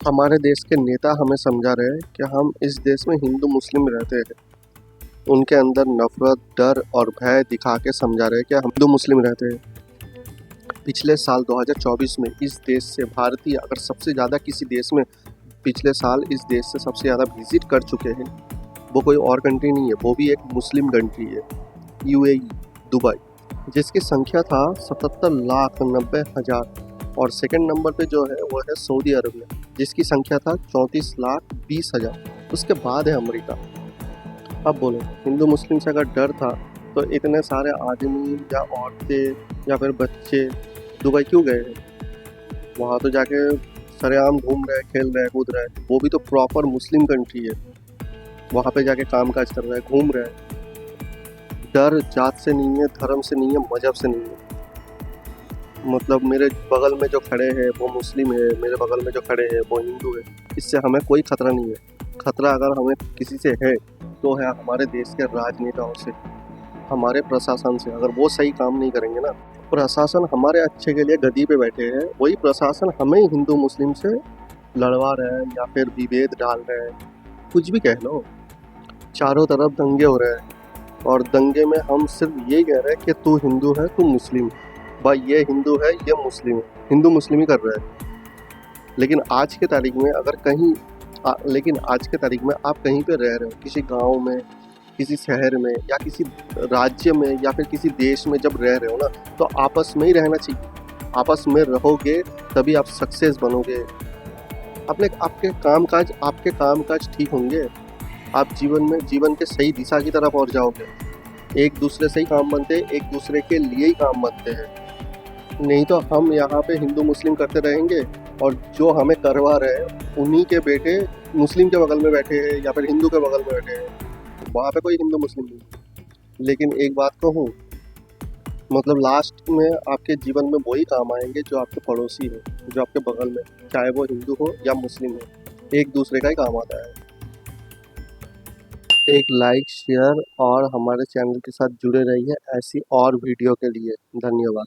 हमारे देश के नेता हमें समझा रहे हैं कि हम इस देश में हिंदू मुस्लिम रहते हैं। उनके अंदर नफरत, डर और भय दिखा के समझा रहे हैं कि हम हिंदू मुस्लिम रहते हैं। पिछले साल 2024 में इस देश से भारतीय अगर सबसे ज़्यादा किसी देश में पिछले साल इस देश से सबसे ज़्यादा विजिट कर चुके हैं, वो कोई और कंट्री नहीं है, वो भी एक मुस्लिम कंट्री है, यूएई, दुबई, जिसकी संख्या था 77,90,000। और सेकंड नंबर पे जो है वो है सऊदी अरबिया, जिसकी संख्या था 34,20,000। उसके बाद है अमेरिका। अब बोलो, हिंदू मुस्लिम से अगर डर था तो इतने सारे आदमी या औरतें या फिर बच्चे दुबई क्यों गए हैं? वहाँ तो जाके सरेआम घूम रहे, खेल रहे, कूद रहे। वो भी तो प्रॉपर मुस्लिम कंट्री है, वहाँ पे जाके काम काज कर रहे हैं, घूम रहे हैं। डर जात से नहीं है, धर्म से नहीं है, मजहब से नहीं है। मतलब मेरे बगल में जो खड़े हैं वो मुस्लिम है, मेरे बगल में जो खड़े हैं वो हिंदू है, इससे हमें कोई खतरा नहीं है। खतरा अगर हमें किसी से है तो है हमारे देश के राजनेताओं से, हमारे प्रशासन से। अगर वो सही काम नहीं करेंगे ना, प्रशासन हमारे अच्छे के लिए गद्दी पे बैठे हैं, वही प्रशासन हमें हिंदू मुस्लिम से लड़वा रहे हैं या फिर विभेद डाल रहे हैं, कुछ भी कह लो। चारों तरफ दंगे हो रहे हैं और दंगे में हम सिर्फ ये कह रहे हैं कि तू हिंदू है, तू मुस्लिम है। भाई ये हिंदू है, ये मुस्लिम है, हिंदू मुस्लिम ही कर रहे हैं। लेकिन आज के तारीख में अगर कहीं लेकिन आज के तारीख में आप कहीं पे रह रहे हो, किसी गांव में, किसी शहर में या किसी राज्य में या फिर किसी देश में जब रह रहे हो ना, तो आपस में ही रहना चाहिए। आपस में रहोगे तभी आप सक्सेस बनोगे। आपके काम काज ठीक होंगे, आप जीवन के सही दिशा की तरफ और जाओगे। एक दूसरे से ही काम बनते हैं, एक दूसरे के लिए ही काम बनते हैं। नहीं तो हम यहाँ पे हिंदू मुस्लिम करते रहेंगे और जो हमें करवा रहे हैं उन्हीं के बेटे मुस्लिम के बगल में बैठे हैं या फिर हिंदू के बगल में बैठे हैं। वहाँ पे कोई हिंदू मुस्लिम नहीं। लेकिन एक बात कहूँ, मतलब लास्ट में आपके जीवन में वही काम आएंगे जो आपके पड़ोसी हो, जो आपके बगल में, चाहे वो हिंदू हो या मुस्लिम हो, एक दूसरे का ही काम आता है। एक लाइक, शेयर और हमारे चैनल के साथ जुड़े रहिए ऐसी और वीडियो के लिए। धन्यवाद।